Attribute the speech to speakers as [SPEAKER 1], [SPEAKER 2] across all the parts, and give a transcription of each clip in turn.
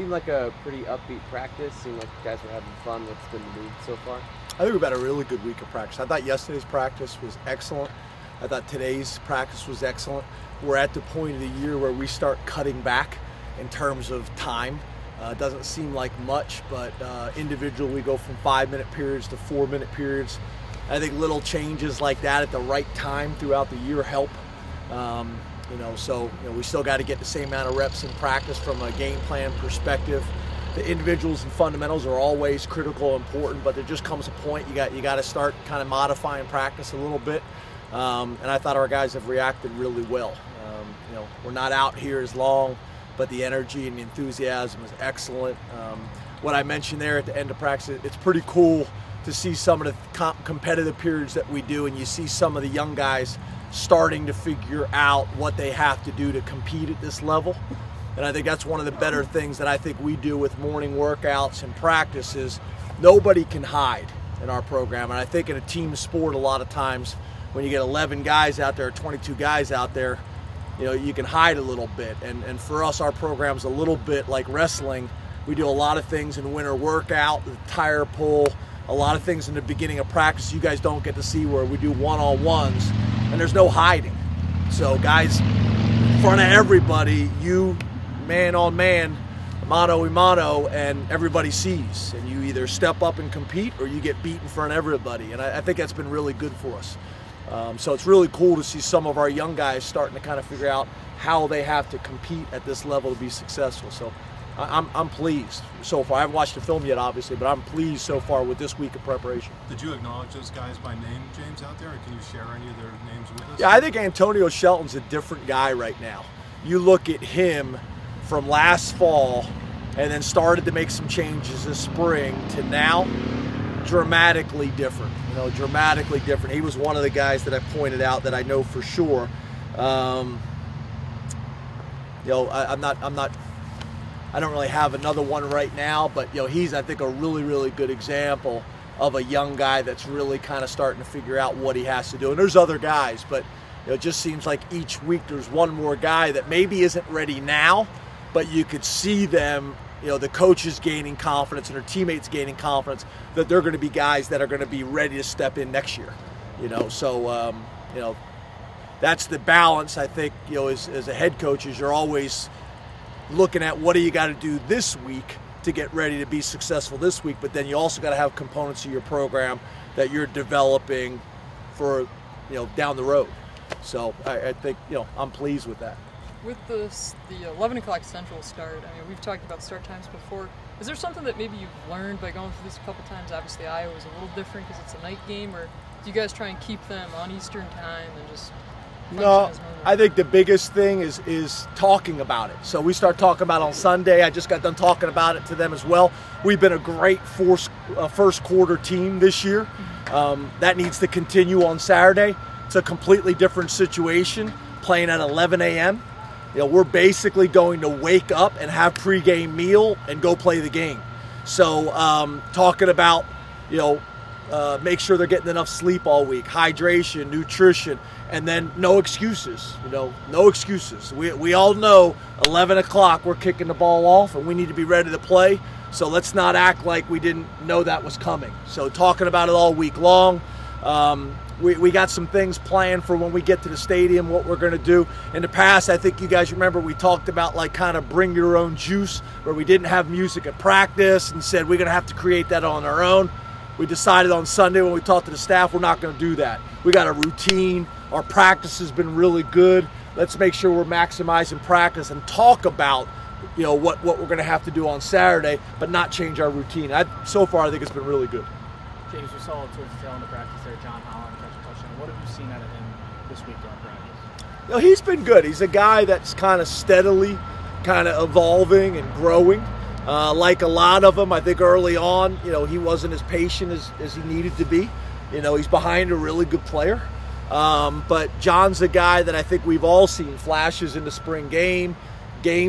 [SPEAKER 1] Seemed like a pretty upbeat practice. Seemed like you guys were having fun. What's been the mood so far?
[SPEAKER 2] I think we've had a really good week of practice. I thought yesterday's practice was excellent. I thought today's practice was excellent. We're at the point of the year where we start cutting back in terms of time. It doesn't seem like much, but individually we go from 5-minute periods to 4-minute periods. I think little changes like that at the right time throughout the year help. We still got to get the same amount of reps in practice from a game plan perspective. The individuals and fundamentals are always critical and important, but there just comes a point you got to start kind of modifying practice a little bit. And I thought our guys have reacted really well. We're not out here as long, but the energy and the enthusiasm is excellent. What I mentioned there at the end of practice, it's pretty cool to see some of the competitive periods that we do, and you see some of the young guys starting to figure out what they have to do to compete at this level. And I think that's one of the better things that I think we do with morning workouts and practice is nobody can hide in our program. And I think in a team sport, a lot of times when you get 11 guys out there, or 22 guys out there, you can hide a little bit. And for us, our program's a little bit like wrestling. We do a lot of things in winter workout, the tire pull, a lot of things in the beginning of practice you guys don't get to see where we do one-on-ones, and there's no hiding. So guys, in front of everybody, you man on man, mano a mano, and everybody sees. And you either step up and compete or you get beat in front of everybody. And I think that's been really good for us. So it's really cool to see some of our young guys starting to kind of figure out how they have to compete at this level to be successful. So I'm pleased so far. I haven't watched the film yet, obviously, but I'm pleased so far with this week of preparation.
[SPEAKER 3] Did you acknowledge those guys by name, James, out there, or can you share any of their names with us?
[SPEAKER 2] Yeah, I think Antonio Shelton's a different guy right now. You look at him from last fall and then started to make some changes this spring to now, dramatically different. Dramatically different. He was one of the guys that I pointed out that I know for sure. I don't really have another one right now, but he's, I think, a really, really good example of a young guy that's really kind of starting to figure out what he has to do. And there's other guys, but it just seems like each week there's one more guy that maybe isn't ready now, but you could see them, the coaches gaining confidence and their teammates gaining confidence that they're going to be guys that are going to be ready to step in next year. That's the balance, I think, as a head coach, is you're always looking at what do you got to do this week to get ready to be successful this week, but then you also got to have components of your program that you're developing for down the road. So I think I'm pleased with that.
[SPEAKER 4] With the 11 o'clock Central start, I mean, we've talked about start times before. Is there something that maybe you've learned by going through this a couple times? Obviously Iowa's a little different because it's a night game, or do you guys try and keep them on Eastern time and just?
[SPEAKER 2] No, I think the biggest thing is talking about it. So we start talking about it on Sunday. I just got done talking about it to them as well. We've been a great first quarter team this year. That needs to continue on Saturday. It's a completely different situation playing at 11 a.m. We're basically going to wake up and have pregame meal and go play the game. So talking about, make sure they're getting enough sleep all week, hydration, nutrition, and then no excuses, no excuses. We all know 11 o'clock we're kicking the ball off and we need to be ready to play. So let's not act like we didn't know that was coming. So talking about it all week long. We got some things planned for when we get to the stadium, what we're going to do. In the past, I think you guys remember we talked about kind of bring your own juice, where we didn't have music at practice and said we're going to have to create that on our own. We decided on Sunday when we talked to the staff, we're not going to do that. We got a routine. Our practice has been really good. Let's make sure we're maximizing practice and talk about what we're going to have to do on Saturday, but not change our routine. So far, I think it's been really good.
[SPEAKER 5] James, we saw towards the tail end of practice there, John Holland catch a touchdown. What have you seen out of him this week during practice?
[SPEAKER 2] He's been good. He's a guy that's kind of steadily kind of evolving and growing. Like a lot of them, I think early on, he wasn't as patient as he needed to be. He's behind a really good player. But John's a guy that I think we've all seen flashes in the spring game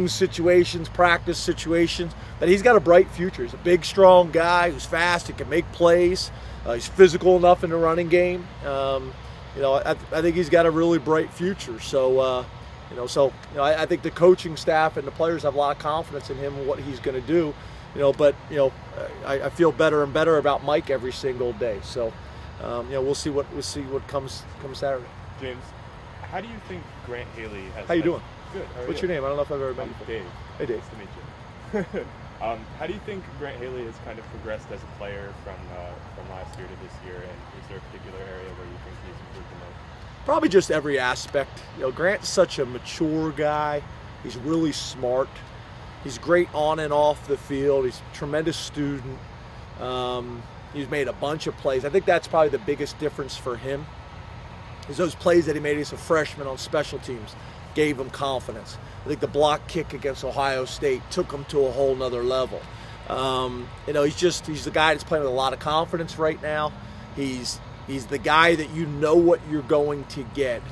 [SPEAKER 2] situations, practice situations, that he's got a bright future. He's a big, strong guy who's fast, he can make plays. He's physical enough in the running game. I think he's got a really bright future. So, So I think the coaching staff and the players have a lot of confidence in him and what he's going to do. But I feel better and better about Mike every single day. So we'll see what comes Saturday.
[SPEAKER 6] James, how do you think Grant Haley has?
[SPEAKER 2] How you doing?
[SPEAKER 6] Good. How are
[SPEAKER 2] What's
[SPEAKER 6] you?
[SPEAKER 2] your name? I don't know if I've ever met you.
[SPEAKER 6] Dave.
[SPEAKER 2] Hey, Dave.
[SPEAKER 6] Nice to meet you. How do you think Grant Haley has kind of progressed as a player from last year to this year, and is there a particular area where you think he's improved the most?
[SPEAKER 2] Probably just every aspect. Grant's such a mature guy. He's really smart. He's great on and off the field. He's a tremendous student. He's made a bunch of plays. I think that's probably the biggest difference for him, is those plays that he made as a freshman on special teams gave him confidence. I think the block kick against Ohio State took him to a whole nother level. He's the guy that's playing with a lot of confidence right now. He's the guy that you know what you're going to get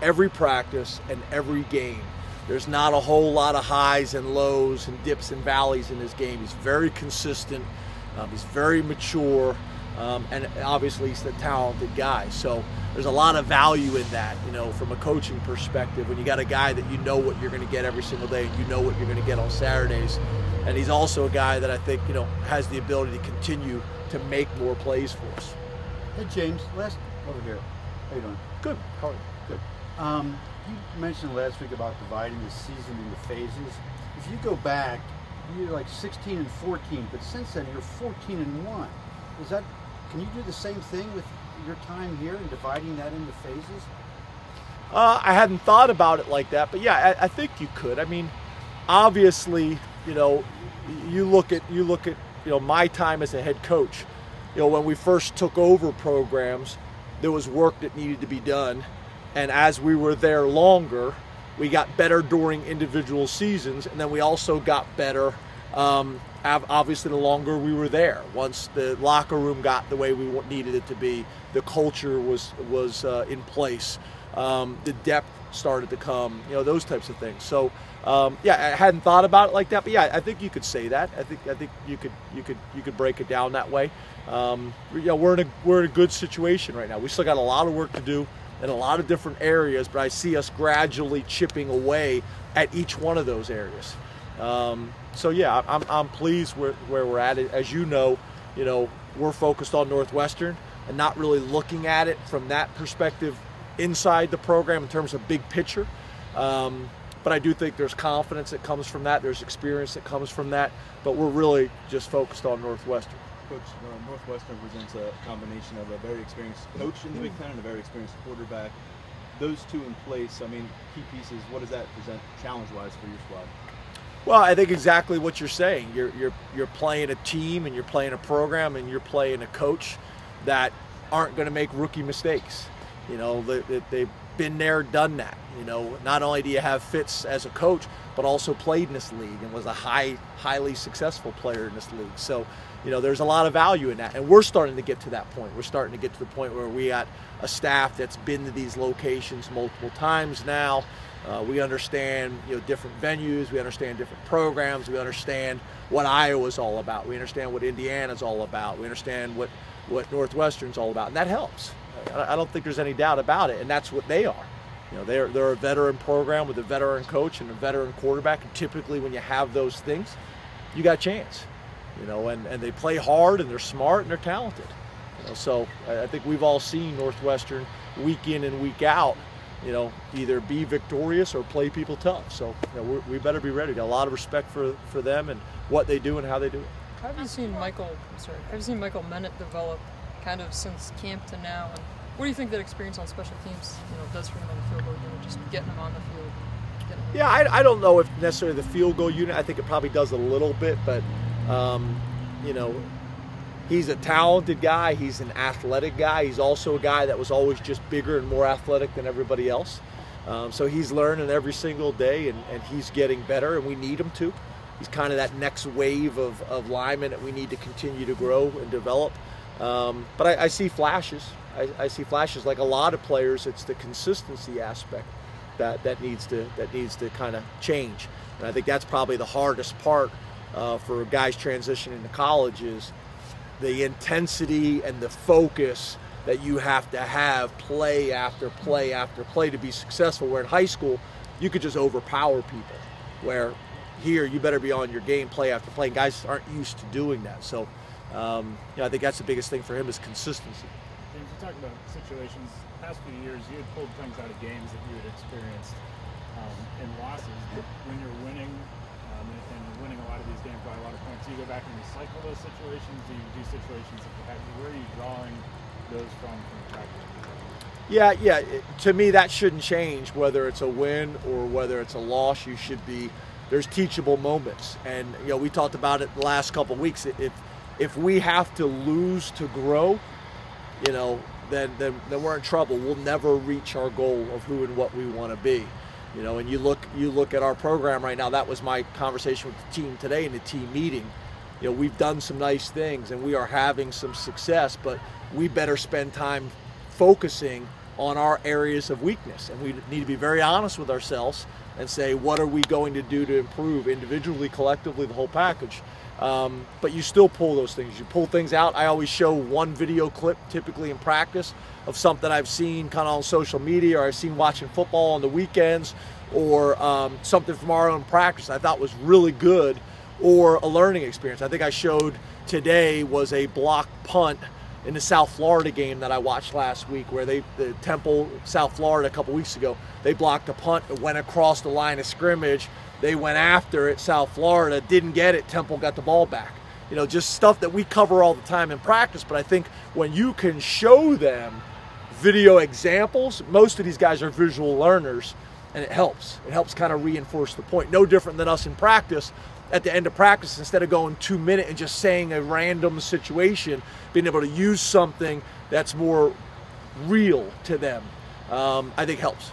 [SPEAKER 2] every practice and every game. There's not a whole lot of highs and lows and dips and valleys in his game. He's very consistent. He's very mature. And obviously he's a talented guy. So there's a lot of value in that, from a coaching perspective, when you got a guy that you know what you're going to get every single day and you know what you're going to get on Saturdays. And he's also a guy that I think, has the ability to continue to make more plays for us.
[SPEAKER 7] Hey, James, over here. How you doing?
[SPEAKER 2] Good. How are you?
[SPEAKER 7] Good. You mentioned last week about dividing the season into phases. If you go back, you're like 16 and 14, but since then you're 14 and 1. Can you do the same thing with your time here and dividing that into phases?
[SPEAKER 2] I hadn't thought about it like that, but yeah, I think you could. I mean, obviously, you look at my time as a head coach. When we first took over programs, there was work that needed to be done, and as we were there longer, we got better during individual seasons, and then we also got better. Obviously, the longer we were there, once the locker room got the way we needed it to be, the culture was in place, the depth started to come, those types of things. So, I hadn't thought about it like that, but yeah, I think you could say that. I think you could break it down that way. We're in a good situation right now. We still got a lot of work to do in a lot of different areas, but I see us gradually chipping away at each one of those areas. So yeah, I'm pleased where we're at. As you know, we're focused on Northwestern and not really looking at it from that perspective inside the program in terms of big picture. But I do think there's confidence that comes from that. There's experience that comes from that. But we're really just focused on Northwestern.
[SPEAKER 8] Coach, Northwestern presents a combination of a very experienced coach in the Big Ten and a very experienced quarterback. Those two in place, key pieces, what does that present challenge-wise for your squad?
[SPEAKER 2] Well, I think exactly what you're saying. You're playing a team, and you're playing a program, and you're playing a coach that aren't going to make rookie mistakes. They've been there, done that. Not only do you have Fitz as a coach, but also played in this league and was a highly successful player in this league. So, there's a lot of value in that, and we're starting to get to that point. We're starting to get to the point where we got a staff that's been to these locations multiple times now. We understand, different venues. We understand different programs. We understand what Iowa's all about. We understand what Indiana's all about. We understand what Northwestern's all about, and that helps. I don't think there's any doubt about it, and that's what they are. They're a veteran program with a veteran coach and a veteran quarterback, and typically when you have those things, you got a chance. And they play hard, and they're smart, and they're talented. So I think we've all seen Northwestern week in and week out, either be victorious or play people tough. So we better be ready. Got a lot of respect for them and what they do and how they do it.
[SPEAKER 4] How have you seen Michael Mennett develop kind of since camp to now? And what do you think that experience on special teams does for him on the field goal unit, just getting him on the field?
[SPEAKER 2] Yeah, I don't know if necessarily the field goal unit. I think it probably does a little bit, but he's a talented guy. He's an athletic guy. He's also a guy that was always just bigger and more athletic than everybody else. So he's learning every single day, and he's getting better, and we need him to. He's kind of that next wave of linemen that we need to continue to grow and develop. But I see flashes. I see flashes like a lot of players. It's the consistency aspect that needs to kind of change. And I think that's probably the hardest part for guys transitioning to college is the intensity and the focus that you have to have play after play after play to be successful. Where in high school, you could just overpower people. Where here, you better be on your game play after play. And guys aren't used to doing that. So, I think that's the biggest thing for him is consistency.
[SPEAKER 5] James, you talked about situations. Past few years, you had pulled things out of games that you had experienced in losses. But when you're winning, and you're winning a lot of these games by a lot of points, do you go back and recycle those situations? Do you do situations that you have? Where are you drawing those from the practice?
[SPEAKER 2] Yeah. To me, that shouldn't change whether it's a win or whether it's a loss. There's teachable moments, and we talked about it the last couple of weeks. If we have to lose to grow, then we're in trouble. We'll never reach our goal of who and what we want to be. And you look at our program right now. That was my conversation with the team today in the team meeting. We've done some nice things and we are having some success, but we better spend time focusing on our areas of weakness, and we need to be very honest with ourselves and say, what are we going to do to improve individually, collectively, the whole package. But you still pull those things. You pull things out. I always show one video clip, typically in practice, of something I've seen kind of on social media, or I've seen watching football on the weekends, or something from our own practice I thought was really good, or a learning experience. I think I showed today was a block punt in the South Florida game that I watched last week, where the Temple, South Florida, a couple weeks ago, they blocked a punt that went across the line of scrimmage. They went after it, South Florida, didn't get it, Temple got the ball back. Just stuff that we cover all the time in practice, but I think when you can show them video examples, most of these guys are visual learners, and it helps. It helps kind of reinforce the point. No different than us in practice. At the end of practice, instead of going 2 minutes and just saying a random situation, being able to use something that's more real to them, I think helps.